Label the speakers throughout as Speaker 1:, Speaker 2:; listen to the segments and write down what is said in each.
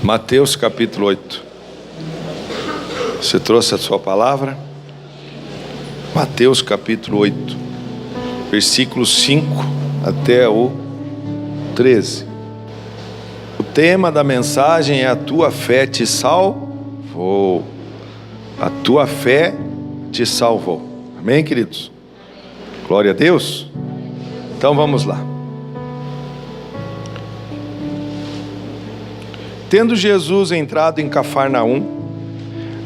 Speaker 1: Mateus capítulo 8. Você trouxe a sua palavra? Mateus capítulo 8, versículo 5 até o 13. O tema da mensagem é: a tua fé te salvou. A tua fé te salvou. Amém, queridos? Glória a Deus. Então vamos lá. Tendo Jesus entrado em Cafarnaum,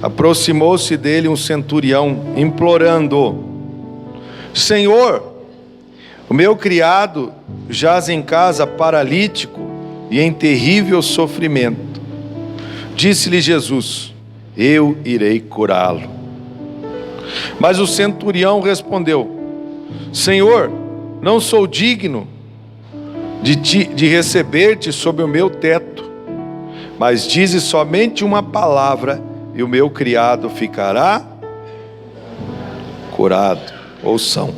Speaker 1: aproximou-se dele um centurião, implorando: Senhor, o meu criado jaz em casa paralítico e em terrível sofrimento. Disse-lhe Jesus: eu irei curá-lo. Mas o centurião respondeu: Senhor, não sou digno de receber-te sob o meu teto, mas dize somente uma palavra e o meu criado ficará curado. Ouçam.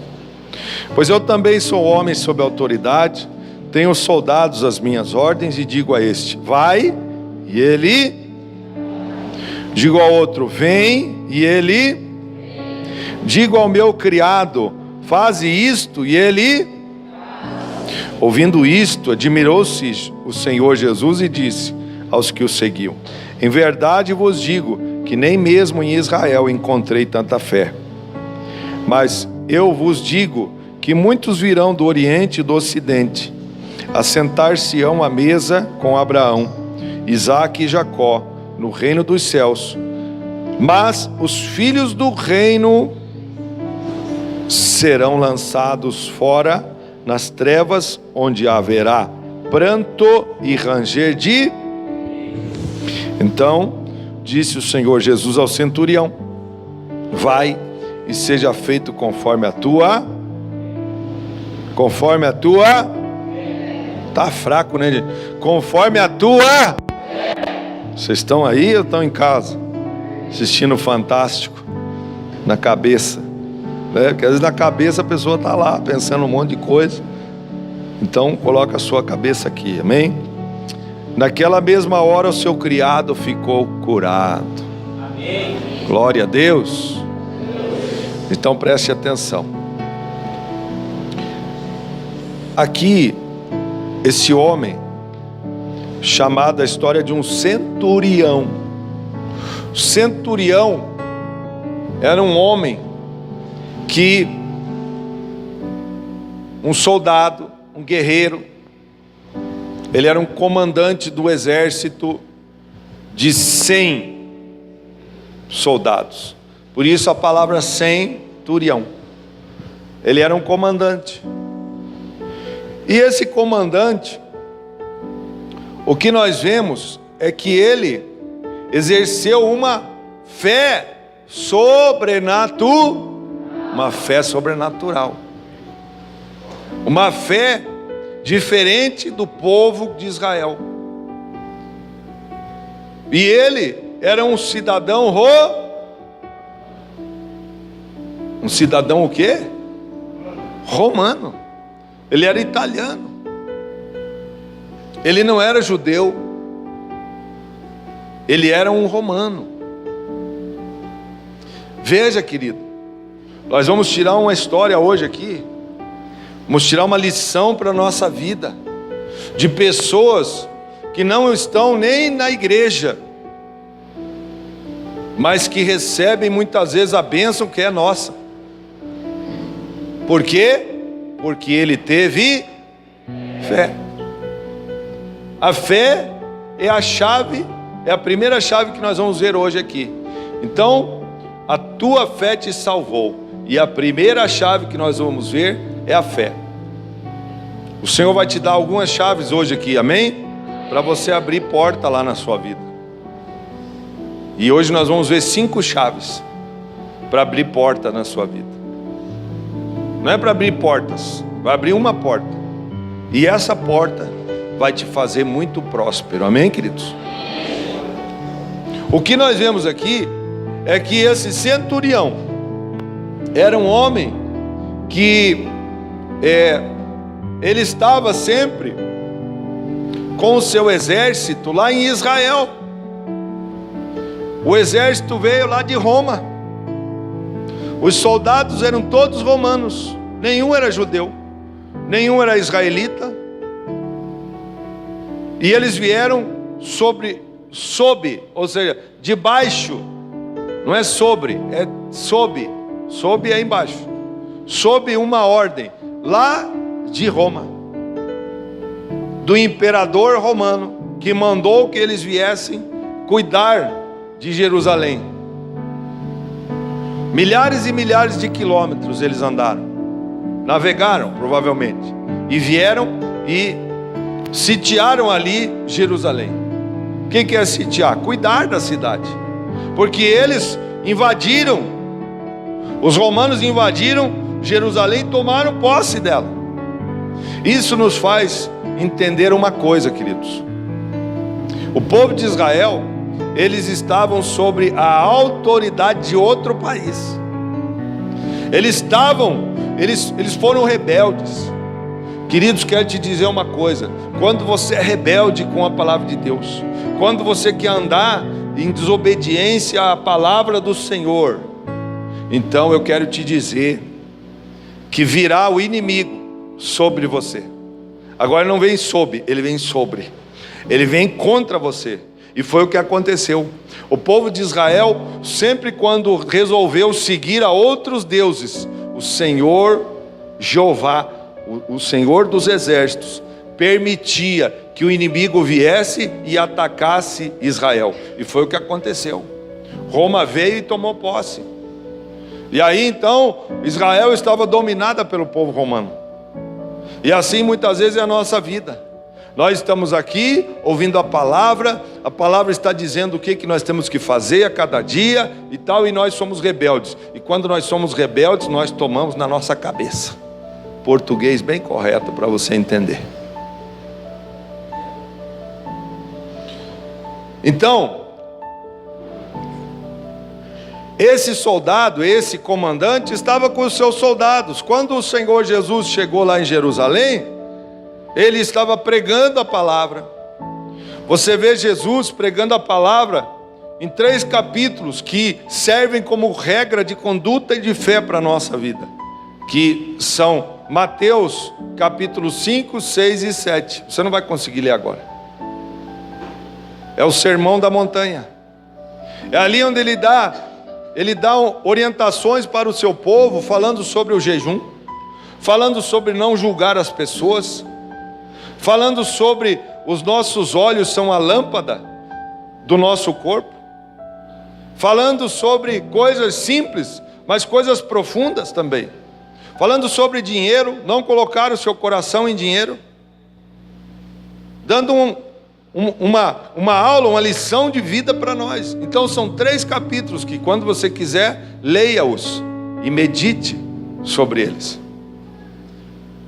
Speaker 1: Pois eu também sou homem sob autoridade, tenho soldados às minhas ordens, e digo a este: vai, e ele. Digo ao outro: vem, e ele. Digo ao meu criado: faze isto, e ele. Ouvindo isto, admirou-se o Senhor Jesus e disse aos que o seguiam: em verdade vos digo que nem mesmo em Israel encontrei tanta fé. Mas eu vos digo que muitos virão do Oriente e do Ocidente, assentar-se-ão à mesa com Abraão, Isaque e Jacó, no reino dos céus. Mas os filhos do reino serão lançados fora nas trevas, onde haverá pranto e ranger de... Então disse o Senhor Jesus ao centurião: vai e seja feito conforme a tua... Tá fraco, né, gente? Conforme a tua... Vocês estão aí ou estão em casa? Assistindo Fantástico na cabeça, né? Porque às vezes na cabeça a pessoa está lá pensando um monte de coisa. Então coloca a sua cabeça aqui, amém? Naquela mesma hora o seu criado ficou curado. Amém. Glória a Deus. Então preste atenção. Aqui, esse homem, chamado a história de um centurião. Centurião era um homem que, um soldado, um guerreiro, ele era um comandante do exército de 100 soldados. Por isso a palavra centurião. Ele era um comandante. E esse comandante, o que nós vemos é que ele exerceu uma fé sobrenatural. Uma fé sobrenatural. Uma fé diferente do povo de Israel. E ele era um cidadão um cidadão o quê? Romano. Ele era italiano. Ele não era judeu. Ele era um romano. Veja, querido, nós vamos tirar uma história hoje aqui. Vamos tirar uma lição para a nossa vida, de pessoas que não estão nem na igreja, mas que recebem muitas vezes a bênção que é nossa. Por quê? Porque ele teve fé. A fé é a chave, é a primeira chave que nós vamos ver hoje aqui. Então, a tua fé te salvou. E a primeira chave que nós vamos ver é a fé. O Senhor vai te dar algumas chaves hoje aqui, amém? Para você abrir porta lá na sua vida. E hoje nós vamos ver 5 chaves para abrir porta na sua vida. Não é para abrir portas, vai abrir uma porta. E essa porta vai te fazer muito próspero, amém, queridos? O que nós vemos aqui é que esse centurião era um homem que ele estava sempre com o seu exército lá em Israel. O exército veio lá de Roma. Os soldados eram todos romanos, nenhum era judeu, nenhum era israelita. E eles vieram sob, ou seja, debaixo, não é sobre, é sob é embaixo, sob uma ordem lá de Roma, do imperador romano, que mandou que eles viessem cuidar de Jerusalém. Milhares e milhares de quilômetros eles andaram, navegaram provavelmente, e vieram e sitiaram ali Jerusalém. O que é sitiar? Cuidar da cidade, porque eles invadiram, os romanos invadiram Jerusalém e tomaram posse dela. Isso nos faz entender uma coisa, queridos. O povo de Israel, eles estavam sobre a autoridade de outro país. Eles foram rebeldes. Queridos, quero te dizer uma coisa: quando você é rebelde com a palavra de Deus, quando você quer andar em desobediência à palavra do Senhor, então eu quero te dizer que virá o inimigo sobre você. Agora não vem sob, ele vem sobre, ele vem contra você. E foi o que aconteceu. O povo de Israel, sempre quando resolveu seguir a outros deuses, o Senhor Jeová, o Senhor dos exércitos, permitia que o inimigo viesse e atacasse Israel. E foi o que aconteceu. Roma veio e tomou posse. E aí então Israel estava dominada pelo povo romano. E assim muitas vezes é a nossa vida. Nós estamos aqui ouvindo a palavra está dizendo o que nós temos que fazer a cada dia e tal, e nós somos rebeldes. E quando nós somos rebeldes, nós tomamos na nossa cabeça. Português bem correto para você entender. Então, esse soldado, esse comandante, estava com os seus soldados. Quando o Senhor Jesus chegou lá em Jerusalém, ele estava pregando a palavra. Você vê Jesus pregando a palavra em 3 capítulos que servem como regra de conduta e de fé para a nossa vida, que são Mateus capítulos 5, 6 e 7. Você não vai conseguir ler agora. É o sermão da montanha. É ali onde ele dá orientações para o seu povo, falando sobre o jejum, falando sobre não julgar as pessoas, falando sobre os nossos olhos são a lâmpada do nosso corpo, falando sobre coisas simples, mas coisas profundas também, falando sobre dinheiro, não colocar o seu coração em dinheiro, dando uma aula, uma lição de vida para nós. Então são 3 capítulos que, quando você quiser, leia-os e medite sobre eles.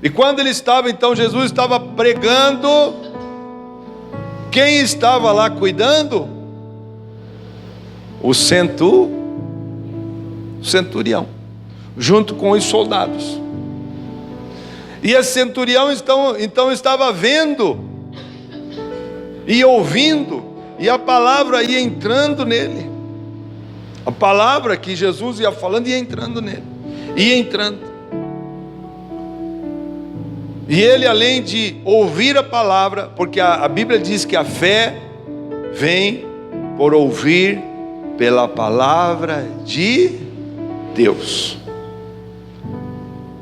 Speaker 1: E quando ele estava, então Jesus estava pregando, quem estava lá cuidando? O centurião, junto com os soldados. E esse centurião então estava vendo e ouvindo, e a palavra ia entrando nele. A palavra que Jesus ia falando ia entrando nele, ia entrando. E ele, além de ouvir a palavra, porque a Bíblia diz que a fé vem por ouvir pela palavra de Deus.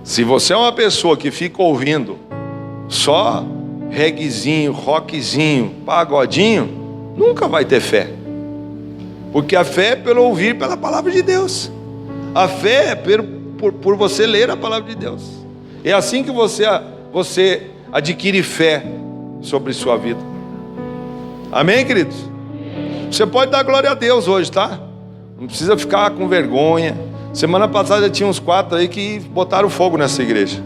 Speaker 1: Se você é uma pessoa que fica ouvindo só reguezinho, rockzinho, pagodinho, nunca vai ter fé. Porque a fé é pelo ouvir pela palavra de Deus. A fé é por você ler a palavra de Deus. É assim que você adquire fé sobre sua vida. Amém, queridos? Você pode dar glória a Deus hoje, tá? Não precisa ficar com vergonha. Semana passada tinha uns 4 aí que botaram fogo nessa igreja.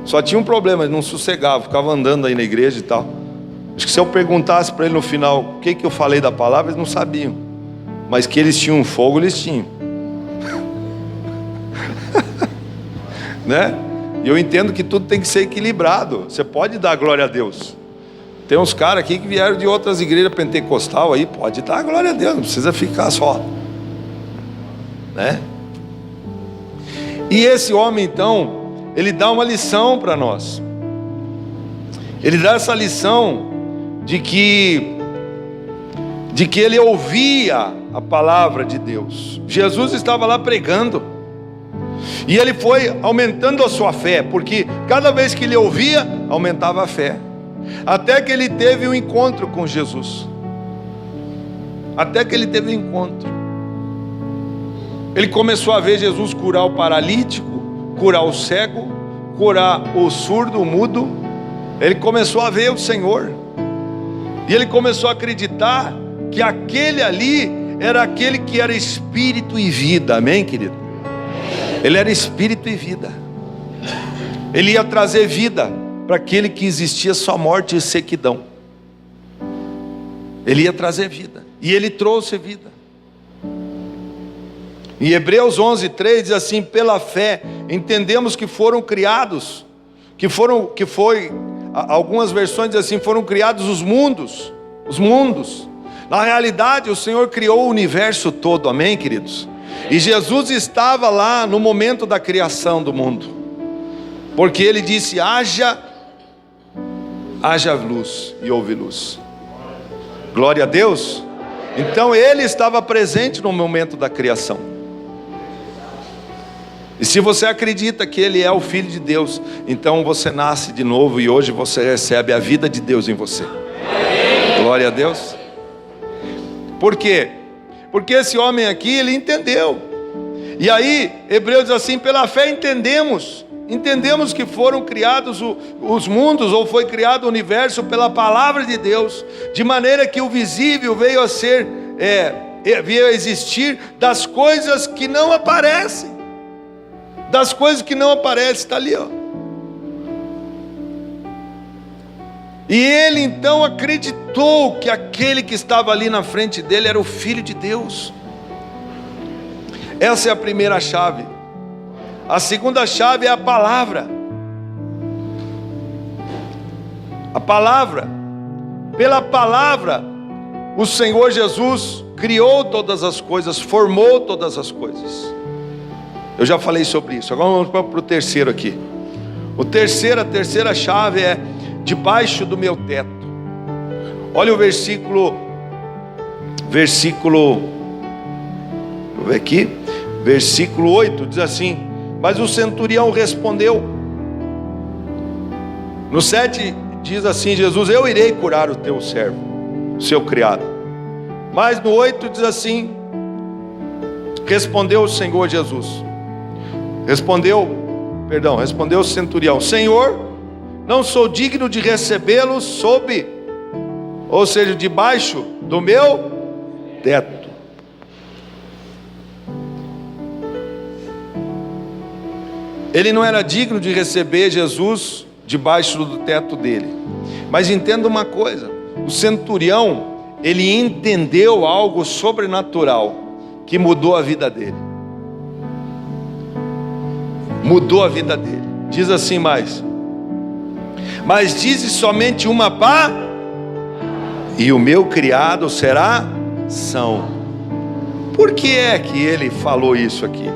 Speaker 1: Só tinha um problema, eles não sossegavam, ficavam andando aí na igreja e tal. Acho que se eu perguntasse para ele no final o que eu falei da palavra, eles não sabiam. Mas que eles tinham fogo, eles tinham. Né? E eu entendo que tudo tem que ser equilibrado. Você pode dar glória a Deus. Tem uns caras aqui que vieram de outras igrejas pentecostal aí, pode dar glória a Deus, não precisa ficar só, né? E esse homem então, ele dá uma lição para nós. Ele dá essa lição de que ele ouvia a palavra de Deus. Jesus estava lá pregando, e ele foi aumentando a sua fé, porque cada vez que ele ouvia, aumentava a fé, até que ele teve um encontro com Jesus. Até que ele teve um encontro, ele começou a ver Jesus curar o paralítico, curar o cego, curar o surdo, o mudo. Ele começou a ver o Senhor, e ele começou a acreditar que aquele ali era aquele que era espírito e vida. Amém, querido? Ele era espírito e vida. Ele ia trazer vida para aquele que existia só morte e sequidão. Ele ia trazer vida, e ele trouxe vida. Em Hebreus 11:3 diz assim: pela fé entendemos que foram criados, algumas versões dizem assim, foram criados os mundos. Na realidade, o Senhor criou o universo todo, amém, queridos? E Jesus estava lá no momento da criação do mundo, porque ele disse: haja luz, e houve luz. Glória a Deus. Então ele estava presente no momento da criação. E se você acredita que ele é o Filho de Deus, então você nasce de novo, e hoje você recebe a vida de Deus em você. Glória a Deus. Por quê? Porque esse homem aqui, ele entendeu. E aí, Hebreus diz assim: pela fé entendemos que foram criados os mundos, ou foi criado o universo pela palavra de Deus, de maneira que o visível veio a existir das coisas que não aparecem. Das coisas que não aparecem, está ali, ó. E ele então acreditou que aquele que estava ali na frente dele era o Filho de Deus. Essa é a primeira chave. A segunda chave é a palavra. A palavra. Pela palavra, o Senhor Jesus criou todas as coisas, formou todas as coisas. Eu já falei sobre isso. Agora vamos para o terceiro aqui. A terceira chave é: debaixo do meu teto. Olha o versículo, deixa eu ver aqui, versículo 8, diz assim: mas o centurião respondeu. No 7 diz assim: Jesus, eu irei curar o teu servo, o seu criado. Mas no 8 diz assim: respondeu o Senhor Jesus. Respondeu o centurião: Senhor, não sou digno de recebê-lo debaixo do meu teto. Ele não era digno de receber Jesus debaixo do teto dele. Mas entenda uma coisa: o centurião, ele entendeu algo sobrenatural que mudou a vida dele. Mudou a vida dele. Diz assim mais: mas dize somente uma pá, e o meu criado será são. Por que é que ele falou isso aqui?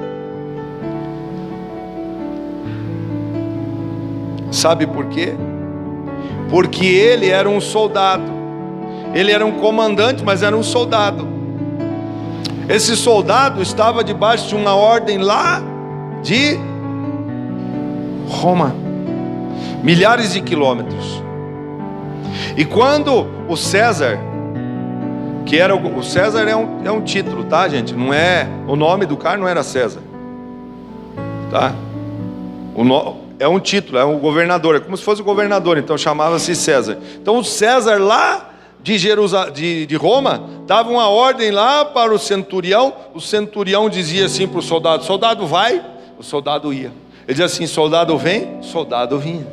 Speaker 1: Sabe por quê? Porque ele era um soldado. Ele era um comandante, mas era um soldado. Esse soldado estava debaixo de uma ordem lá de Roma, milhares de quilômetros. E quando o César, o César é um título, tá, gente? Não é, o nome do cara não era César, tá? É um título, é um governador, é como se fosse o governador, então chamava-se César. Então o César lá de Roma dava uma ordem lá para o centurião dizia assim para o soldado: soldado vai, o soldado ia. Ele dizia assim: soldado vem, soldado vinha.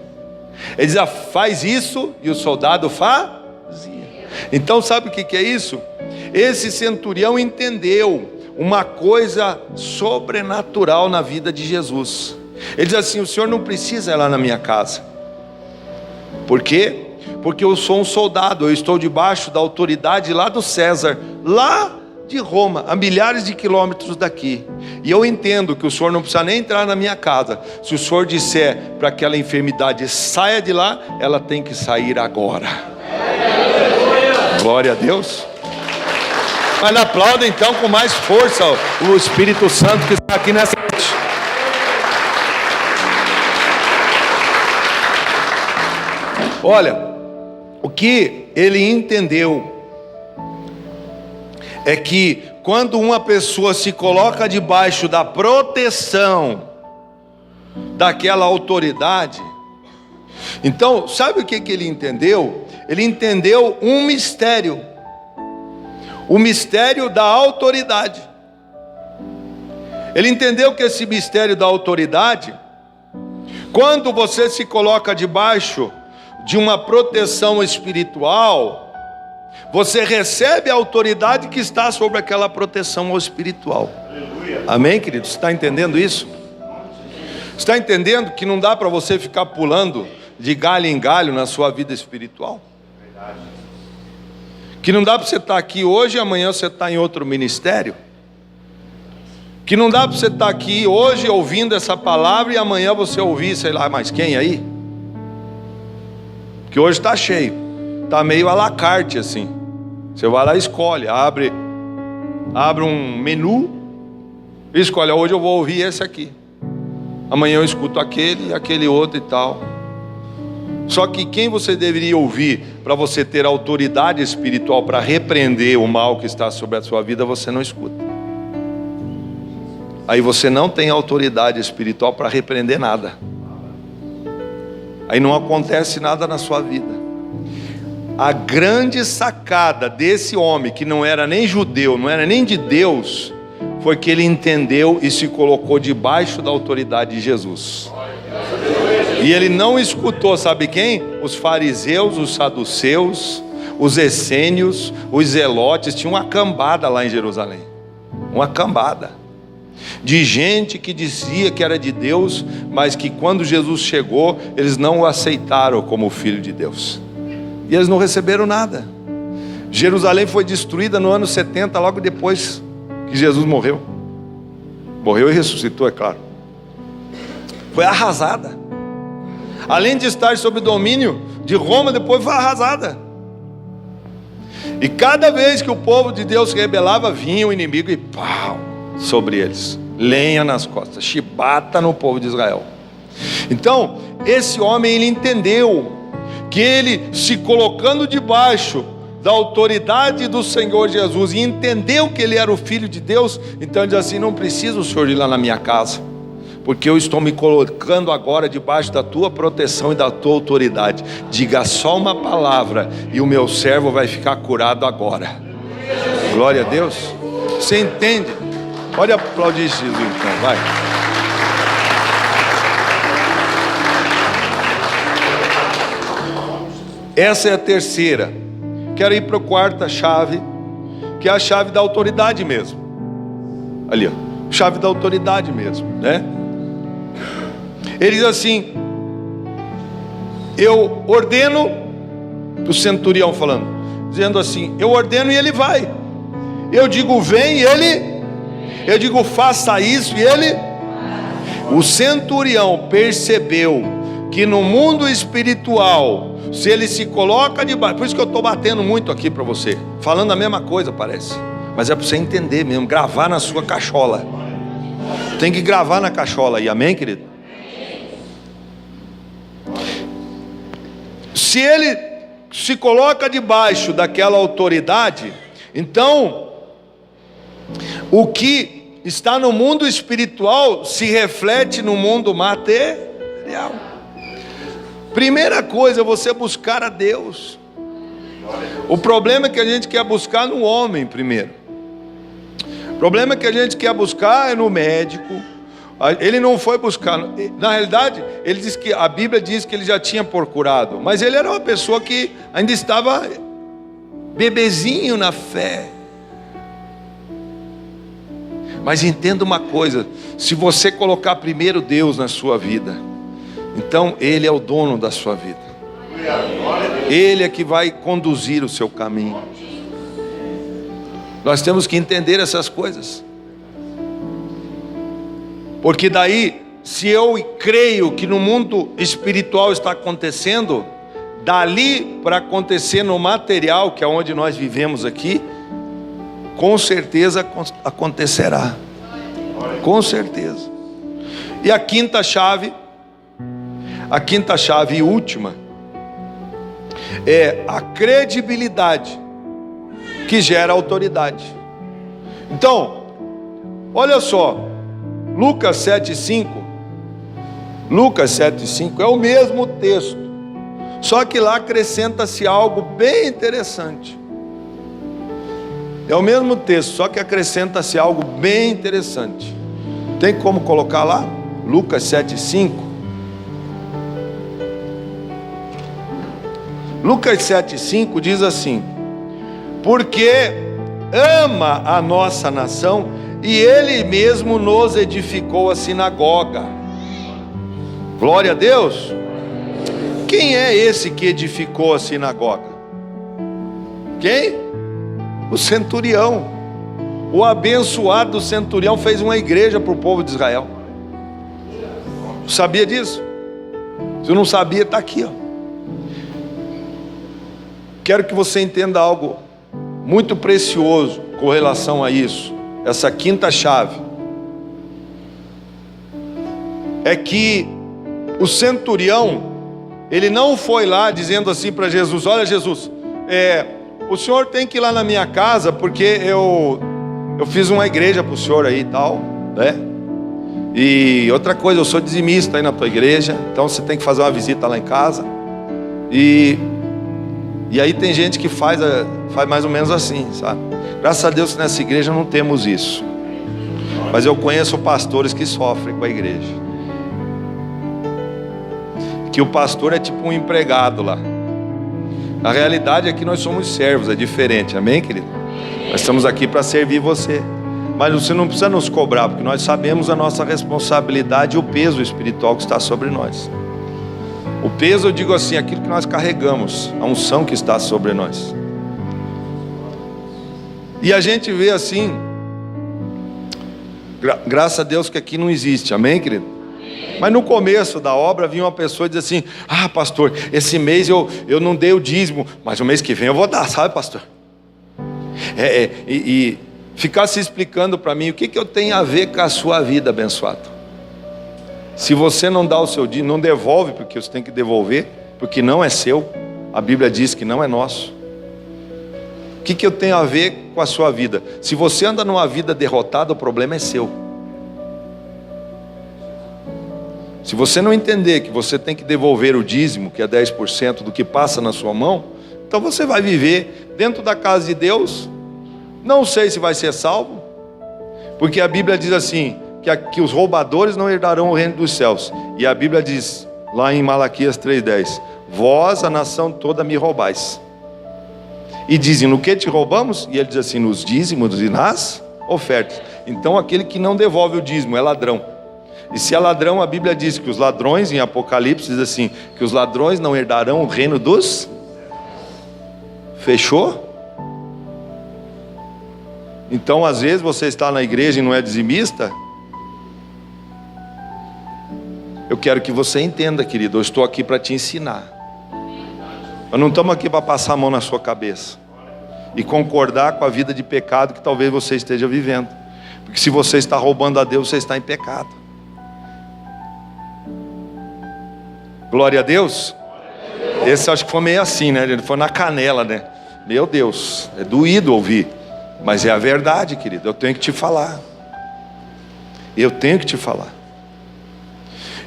Speaker 1: Ele dizia: faz isso, e o soldado fazia. Então sabe o que é isso? Esse centurião entendeu uma coisa sobrenatural na vida de Jesus. Ele diz assim: o Senhor não precisa ir lá na minha casa. Por quê? porque eu sou um soldado, eu estou debaixo da autoridade lá do César, lá de Roma, a milhares de quilômetros daqui. E eu entendo que o Senhor não precisa nem entrar na minha casa. Se o Senhor disser para aquela enfermidade saia de lá, ela tem que sair agora. Glória a Deus. Mas aplauda então com mais força o Espírito Santo que está aqui nessa noite. Olha, o que ele entendeu é que quando uma pessoa se coloca debaixo da proteção daquela autoridade, então, sabe o que ele entendeu? Ele entendeu um mistério, o mistério da autoridade. Ele entendeu que esse mistério da autoridade, quando você se coloca debaixo de uma proteção espiritual, você recebe a autoridade que está sobre aquela proteção espiritual. Aleluia. Amém, querido? Você está entendendo isso? Você está entendendo que não dá para você ficar pulando de galho em galho na sua vida espiritual? Que não dá para você estar aqui hoje e amanhã você está em outro ministério? Que não dá para você estar aqui hoje ouvindo essa palavra e amanhã você ouvir sei lá mais quem aí? Que hoje está cheio, está meio à la carte assim. Você vai lá e escolhe, abre um menu e escolhe, hoje eu vou ouvir esse aqui, amanhã eu escuto aquele outro e tal. Só que quem você deveria ouvir para você ter autoridade espiritual para repreender o mal que está sobre a sua vida, você não escuta. Aí você não tem autoridade espiritual para repreender nada. Aí não acontece nada na sua vida. A grande sacada desse homem, que não era nem judeu, não era nem de Deus, foi que ele entendeu e se colocou debaixo da autoridade de Jesus. E ele não escutou, sabe quem? Os fariseus, os saduceus, os essênios, os zelotes. Tinha uma cambada lá em Jerusalém, uma cambada de gente que dizia que era de Deus, mas que quando Jesus chegou, eles não o aceitaram como filho de Deus, e eles não receberam nada. Jerusalém foi destruída no ano 70, logo depois que Jesus morreu e ressuscitou, é claro. Foi arrasada. Além de estar sob domínio de Roma, depois foi arrasada. E cada vez que o povo de Deus se rebelava, vinha o inimigo e pau sobre eles, lenha nas costas, chibata no povo de Israel. Então, esse homem, ele entendeu que ele, se colocando debaixo da autoridade do Senhor Jesus, e entendeu que ele era o Filho de Deus, então ele diz assim: não precisa o Senhor ir lá na minha casa, porque eu estou me colocando agora debaixo da tua proteção e da tua autoridade. Diga só uma palavra e o meu servo vai ficar curado agora. Glória a Deus. Você entende? Pode aplaudir Jesus então, vai. Essa é a terceira. Quero ir para a quarta chave, que é a chave da autoridade mesmo. Ali, ó, chave da autoridade mesmo, né? Ele diz assim: eu ordeno, o centurião falando, dizendo assim: eu ordeno e ele vai. Eu digo vem e ele, eu digo faça isso e ele. O centurião percebeu que no mundo espiritual, se ele se coloca debaixo, por isso que eu estou batendo muito aqui para você, falando a mesma coisa parece, mas é para você entender mesmo, gravar na sua cachola. Tem que gravar na cachola aí, amém, querido? Se ele se coloca debaixo daquela autoridade, então o que está no mundo espiritual se reflete no mundo material. Primeira coisa é você buscar a Deus. O problema é que a gente quer buscar no homem primeiro. O problema é que a gente quer buscar no médico. Ele não foi buscar, na realidade, ele diz que a Bíblia diz que ele já tinha procurado, mas ele era uma pessoa que ainda estava bebezinho na fé. Mas entenda uma coisa: se você colocar primeiro Deus na sua vida, então Ele é o dono da sua vida. Ele é que vai conduzir o seu caminho. Nós temos que entender essas coisas. Porque daí, se eu creio que no mundo espiritual está acontecendo, dali para acontecer no material, que é onde nós vivemos aqui, com certeza acontecerá. Com certeza. E a quinta chave e última, é a credibilidade que gera autoridade. Então, olha só, Lucas 7,5 é o mesmo texto, só que lá acrescenta-se algo bem interessante. É o mesmo texto, só que acrescenta-se algo bem interessante. Tem como colocar lá? Lucas 7,5. Lucas 7,5 diz assim: porque ama a nossa nação e Ele mesmo nos edificou a sinagoga. Glória a Deus. Quem é esse que edificou a sinagoga? Quem? O centurião. O abençoado centurião fez uma igreja para o povo de Israel. Sabia disso? Se não sabia, está aqui, ó. Quero que você entenda algo muito precioso com relação a isso. Essa quinta chave é que o centurião, ele não foi lá dizendo assim para Jesus: olha, Jesus, o senhor tem que ir lá na minha casa, porque eu fiz uma igreja para o senhor aí e tal, né? E outra coisa, eu sou dizimista aí na tua igreja, então você tem que fazer uma visita lá em casa. E aí tem gente que faz mais ou menos assim, sabe? Graças a Deus que nessa igreja não temos isso. Mas eu conheço pastores que sofrem com a igreja. Que o pastor é tipo um empregado lá. A realidade é que nós somos servos, é diferente, amém, querido? Nós estamos aqui para servir você. Mas você não precisa nos cobrar, porque nós sabemos a nossa responsabilidade e o peso espiritual que está sobre nós. O peso, eu digo assim, aquilo que nós carregamos, a unção que está sobre nós. E a gente vê assim, graças a Deus que aqui não existe, amém, querido? Mas no começo da obra vinha uma pessoa e dizia assim: ah, pastor, esse mês eu não dei o dízimo, mas o mês que vem eu vou dar, sabe, pastor? E ficar se explicando para mim o que eu tenho a ver com a sua vida, abençoado. Se você não dá o seu dízimo, não devolve, porque você tem que devolver, porque não é seu. A Bíblia diz que não é nosso. O que eu tenho a ver com a sua vida? Se você anda numa vida derrotada, o problema é seu. Se você não entender que você tem que devolver o dízimo, que é 10% do que passa na sua mão, então você vai viver dentro da casa de Deus. Não sei se vai ser salvo, porque a Bíblia diz assim, que os roubadores não herdarão o reino dos céus. E a Bíblia diz, lá em Malaquias 3,10, vós, a nação toda, me roubais. E dizem, no que te roubamos? E ele diz assim, nos dízimos e nas ofertas. Então aquele que não devolve o dízimo é ladrão. E se é ladrão, a Bíblia diz que os ladrões, em Apocalipse diz assim, que os ladrões não herdarão o reino dos... Fechou? Então às vezes você está na igreja e não é dizimista. Eu quero que você entenda, querido, eu estou aqui para te ensinar. Nós não estamos aqui para passar a mão na sua cabeça e concordar com a vida de pecado que talvez você esteja vivendo. Porque se você está roubando a Deus, você está em pecado. Glória a Deus. Esse acho que foi meio assim, né? Ele foi na canela, né? Meu Deus, é doído ouvir, mas é a verdade, querido. Eu tenho que te falar. Eu tenho que te falar.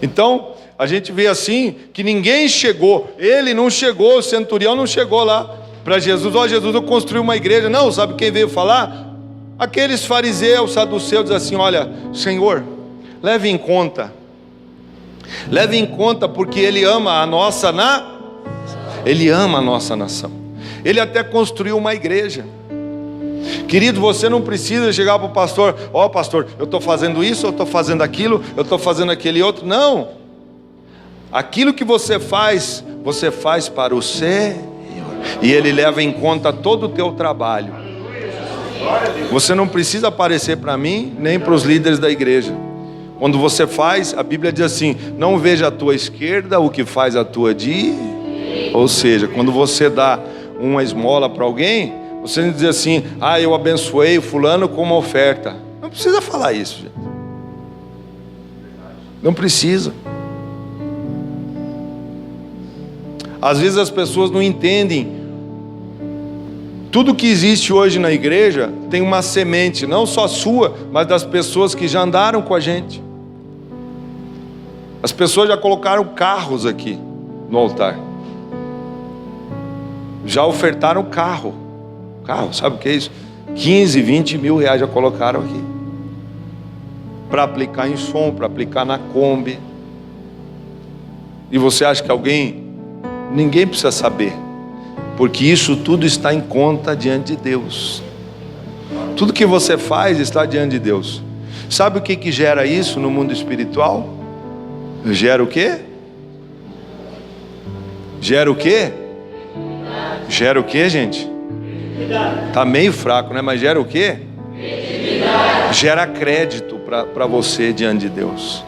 Speaker 1: Então, a gente vê assim, que ninguém chegou. Ele não chegou, o centurião não chegou lá para Jesus. Ó, Jesus, eu construí uma igreja. Não, sabe quem veio falar? Aqueles fariseus, saduceus, dizem assim, olha, Senhor, leve em conta, porque Ele ama a nossa Ele ama a nossa nação. Ele até construiu uma igreja. Querido, você não precisa chegar para o pastor, ó, pastor, eu estou fazendo isso, eu estou fazendo aquilo, eu estou fazendo aquele outro. Não. Aquilo que você faz, você faz para o Senhor, e Ele leva em conta todo o teu trabalho. Você não precisa aparecer para mim, nem para os líderes da igreja. Quando você faz, a Bíblia diz assim: não veja a tua esquerda o que faz a tua direita. Ou seja, quando você dá uma esmola para alguém, você não diz assim: ah, eu abençoei fulano com uma oferta. Não precisa falar isso, gente. Não precisa. Às vezes as pessoas não entendem. Tudo que existe hoje na igreja tem uma semente, não só sua, mas das pessoas que já andaram com a gente. As pessoas já colocaram carros aqui no altar. Já ofertaram carro. Carro, sabe o que é isso? 15, 20 mil reais já colocaram aqui. Para aplicar em som, para aplicar na Kombi. E você acha que alguém... Ninguém precisa saber. Porque isso tudo está em conta diante de Deus. Tudo que você faz está diante de Deus. Sabe o que gera isso no mundo espiritual? Gera o quê? Gera o quê? Gera o quê, gente? Está meio fraco, né? Mas gera o quê? Gera crédito para você diante de Deus.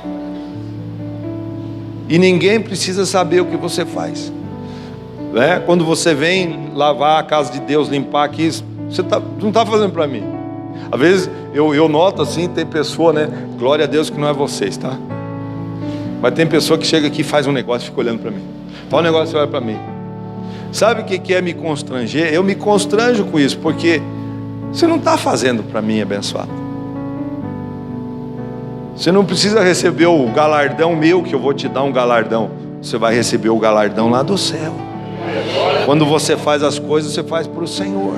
Speaker 1: E ninguém precisa saber o que você faz. Quando você vem lavar a casa de Deus, limpar aqui, você não está fazendo para mim. Às vezes eu noto assim, tem pessoa, né? Glória a Deus que não é vocês, tá? Mas tem pessoa que chega aqui e faz um negócio e fica olhando para mim. Fala um negócio e olha para mim. Sabe o que é me constranger? Eu me constranjo com isso, porque você não está fazendo para mim, abençoado. Você não precisa receber o galardão meu, que eu vou te dar um galardão. Você vai receber o galardão lá do céu. Quando você faz as coisas, você faz para o Senhor.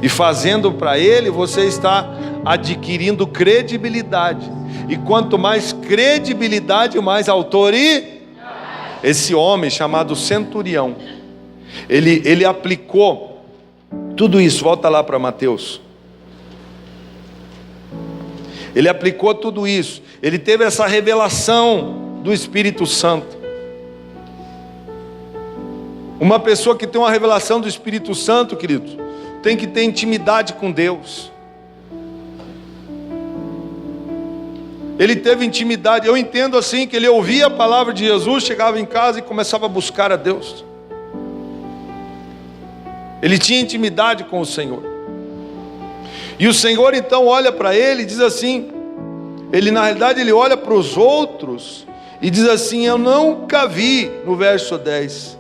Speaker 1: E fazendo para Ele, você está adquirindo credibilidade. E quanto mais credibilidade, mais autoridade. Esse homem chamado centurião, ele aplicou tudo isso. Volta lá para Mateus. Ele aplicou tudo isso. Ele teve essa revelação do Espírito Santo. Uma pessoa que tem uma revelação do Espírito Santo, queridos, tem que ter intimidade com Deus. Ele teve intimidade. Eu entendo assim, que ele ouvia a palavra de Jesus, chegava em casa e começava a buscar a Deus. Ele tinha intimidade com o Senhor. E o Senhor então olha para ele e diz assim, ele na realidade ele olha para os outros e diz assim: eu nunca vi, no verso 10,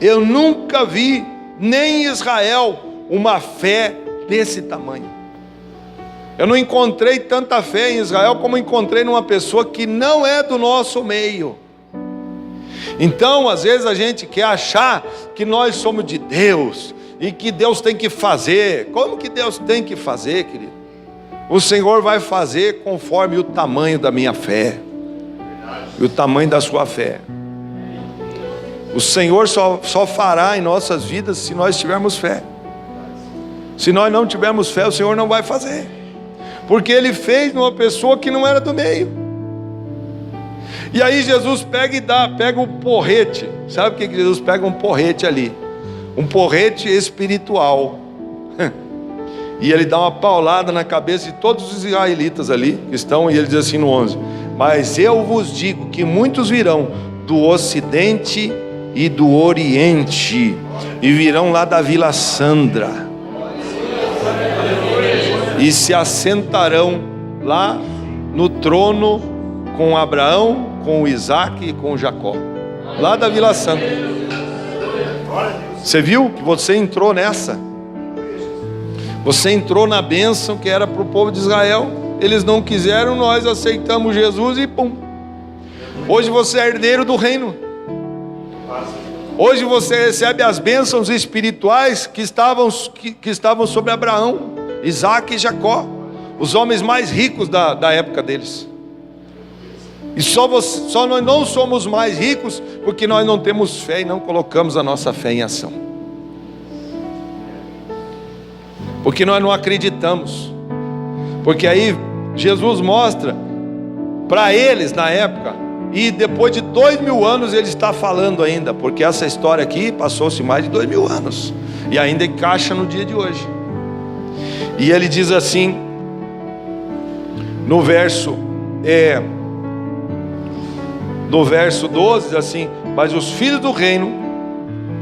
Speaker 1: eu nunca vi, nem em Israel, uma fé desse tamanho. Eu não encontrei tanta fé em Israel como encontrei numa pessoa que não é do nosso meio. Então, às vezes a gente quer achar que nós somos de Deus e que Deus tem que fazer. Como que Deus tem que fazer, querido? O Senhor vai fazer conforme o tamanho da minha fé e o tamanho da sua fé. O Senhor só fará em nossas vidas se nós tivermos fé. Se nós não tivermos fé, o Senhor não vai fazer. Porque Ele fez numa pessoa que não era do meio. E aí Jesus pega um porrete. Sabe o que Jesus pega? Um porrete ali. Um porrete espiritual. E Ele dá uma paulada na cabeça de todos os israelitas ali que estão. E Ele diz assim no 11: mas eu vos digo que muitos virão do ocidente e do oriente, e virão lá da Vila Sandra, e se assentarão lá no trono com Abraão, com Isaac e com Jacó, lá da Vila Santa. Você viu que você entrou nessa? Você entrou na bênção que era para o povo de Israel. Eles não quiseram, nós aceitamos Jesus e pum. Hoje você é herdeiro do reino. Hoje você recebe as bênçãos espirituais que estavam sobre Abraão, Isaac e Jacó, os homens mais ricos da época deles. E só nós não somos mais ricos porque nós não temos fé e não colocamos a nossa fé em ação. Porque nós não acreditamos. Porque aí Jesus mostra para eles na época E depois de 2000 anos ele está falando ainda, porque essa história aqui passou-se mais de 2000 anos e ainda encaixa no dia de hoje. E ele diz assim, no verso 12, diz assim: mas os filhos do reino,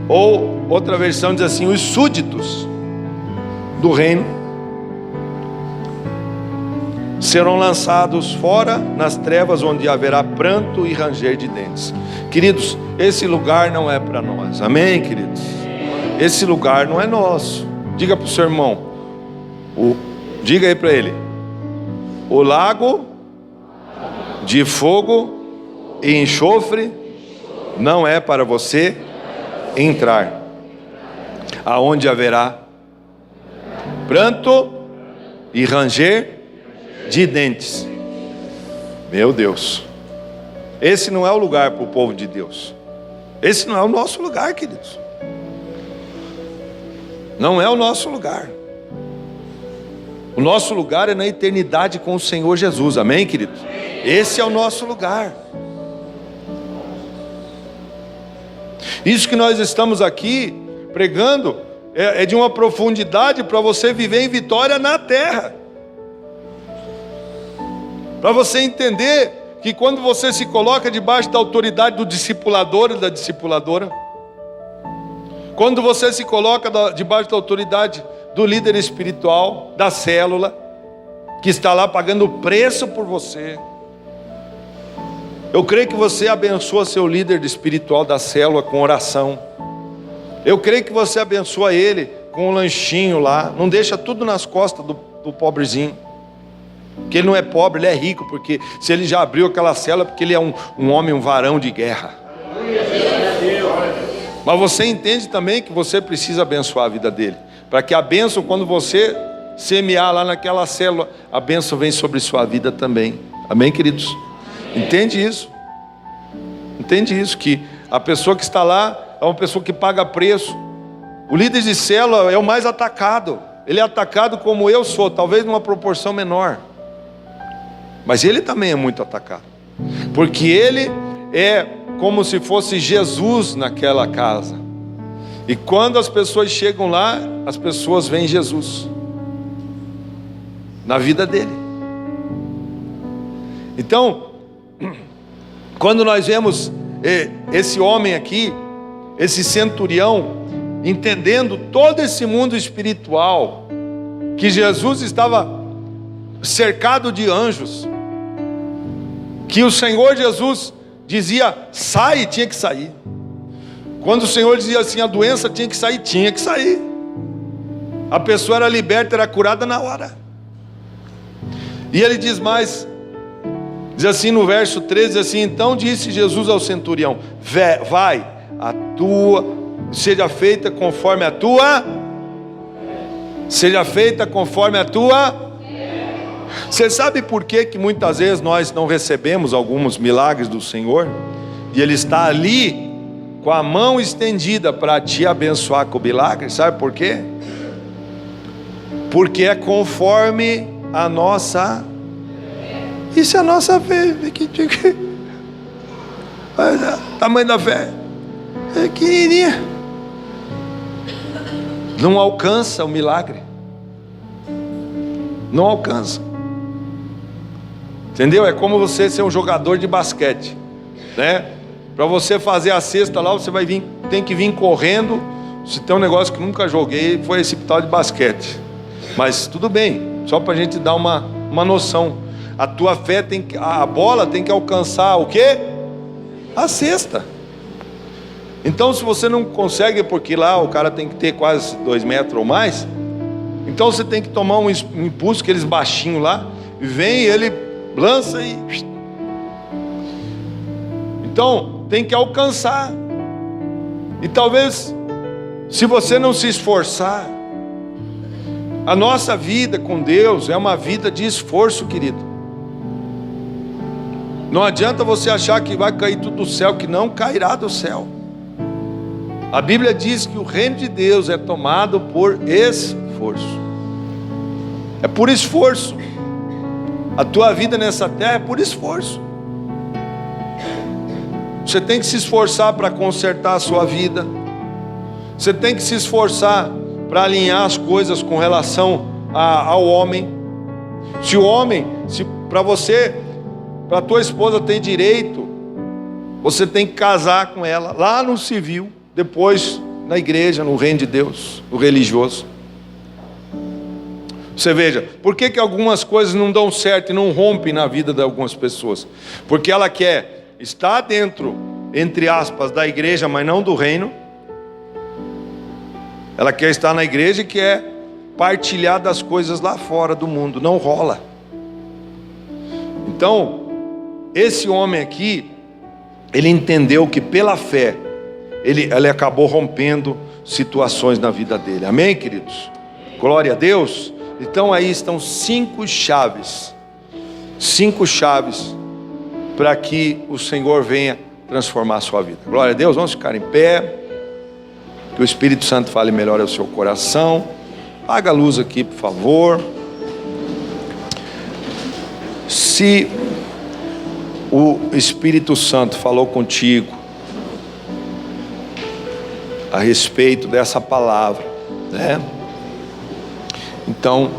Speaker 1: ou outra versão diz assim, os súditos do reino, serão lançados fora nas trevas, onde haverá pranto e ranger de dentes. Queridos, esse lugar não é para nós, amém, queridos? Esse lugar não é nosso. Diga para o seu irmão, diga aí para ele: o lago de fogo e enxofre não é para você entrar, aonde haverá pranto e ranger de dentes. Meu Deus, esse não é o lugar para o povo de Deus. Esse não é o nosso lugar, queridos. Não é o nosso lugar. O nosso lugar é na eternidade com o Senhor Jesus, amém, queridos? Esse é o nosso lugar. Isso que nós estamos aqui pregando é de uma profundidade para você viver em vitória na terra. Para você entender que quando você se coloca debaixo da autoridade do discipulador e da discipuladora, quando você se coloca debaixo da autoridade do líder espiritual, da célula, que está lá pagando o preço por você, eu creio que você abençoa seu líder espiritual da célula com oração. Eu creio que você abençoa ele com um lanchinho lá. Não deixa tudo nas costas do pobrezinho, que ele não é pobre, ele é rico, porque se ele já abriu aquela célula, porque ele é um homem, um varão de guerra. Mas você entende também que você precisa abençoar a vida dele, para que a bênção, quando você semear lá naquela célula, a bênção vem sobre sua vida também, amém, queridos? Entende isso? Entende isso, que a pessoa que está lá é uma pessoa que paga preço. O líder de célula é o mais atacado. Ele é atacado como eu sou, talvez numa proporção menor, mas ele também é muito atacado, porque ele é como se fosse Jesus naquela casa. E quando as pessoas chegam lá, as pessoas veem Jesus na vida dele. Então, quando nós vemos esse homem aqui, esse centurião, entendendo todo esse mundo espiritual, que Jesus estava cercado de anjos, que o Senhor Jesus dizia sai, tinha que sair. Quando o Senhor dizia assim, a doença tinha que sair, tinha que sair. A pessoa era liberta, era curada na hora. E ele diz mais, diz assim no verso 13, assim: então disse Jesus ao centurião: vai, seja feita conforme a tua. Você sabe por que muitas vezes nós não recebemos alguns milagres do Senhor? E Ele está ali com a mão estendida para te abençoar com o milagre. Sabe por quê? Porque é conforme a nossa. Isso é a nossa fé. Tamanho da fé é pequenininha, não alcança o milagre, não alcança. Entendeu? É como você ser um jogador de basquete, né? Para você fazer a cesta lá, você tem que vir correndo. Se tem um negócio que nunca joguei, foi esse tal de basquete. Mas tudo bem, só para a gente dar uma noção. A tua fé a bola tem que alcançar o quê? A cesta. Então, se você não consegue, porque lá o cara tem que ter quase 2 metros ou mais, então você tem que tomar um impulso, aqueles baixinhos lá, e vem, ele lança e... Então, tem que alcançar. E talvez, se você não se esforçar, a nossa vida com Deus é uma vida de esforço, querido. Não adianta você achar que vai cair tudo do céu, que não cairá do céu. A Bíblia diz que o reino de Deus é tomado por esforço. É por esforço. A tua vida nessa terra é por esforço. Você tem que se esforçar para consertar a sua vida. Você tem que se esforçar para alinhar as coisas com relação ao homem. Se o homem, se para você, para tua esposa ter direito, você tem que casar com ela lá no civil, depois na igreja, no reino de Deus, no religioso. Você veja, por que algumas coisas não dão certo e não rompem na vida de algumas pessoas? Porque ela quer estar dentro, entre aspas, da igreja, mas não do reino. Ela quer estar na igreja e quer partilhar das coisas lá fora do mundo. Não rola. Então, esse homem aqui, ele entendeu que pela fé, ele acabou rompendo situações na vida dele. Amém, queridos? Glória a Deus. Então aí estão 5 chaves. 5 chaves para que o Senhor venha transformar a sua vida. Glória a Deus. Vamos ficar em pé. Que o Espírito Santo fale melhor ao seu coração. Apaga a luz aqui, por favor. Se o Espírito Santo falou contigo a respeito dessa palavra, né? Então,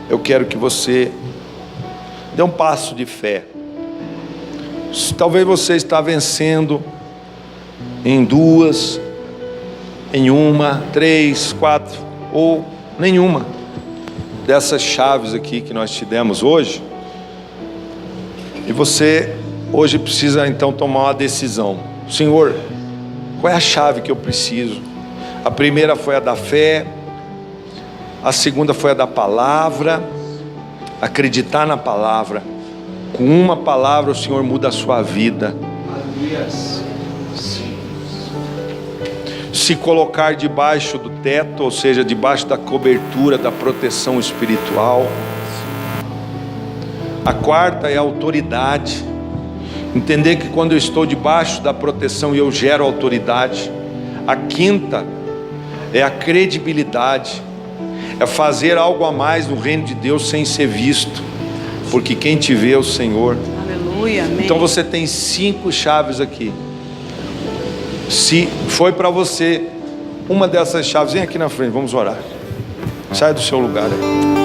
Speaker 1: eu quero que você dê um passo de fé. Talvez você está vencendo em 2, em 1, 3, 4 ou nenhuma dessas chaves aqui que nós te demos hoje. E você hoje precisa então tomar uma decisão. Senhor, qual é a chave que eu preciso? A primeira foi a da fé. A segunda foi a da palavra. Acreditar na palavra. Com uma palavra o Senhor muda a sua vida. Se colocar debaixo do teto, ou seja, debaixo da cobertura da proteção espiritual. A quarta é a autoridade. Entender que quando eu estou debaixo da proteção eu gero autoridade. A quinta é a credibilidade. É fazer algo a mais no reino de Deus sem ser visto, porque quem te vê é o Senhor.
Speaker 2: Aleluia, amém.
Speaker 1: Então você tem 5 chaves aqui. Se foi para você uma dessas chaves, vem aqui na frente, vamos orar. Sai do seu lugar aí.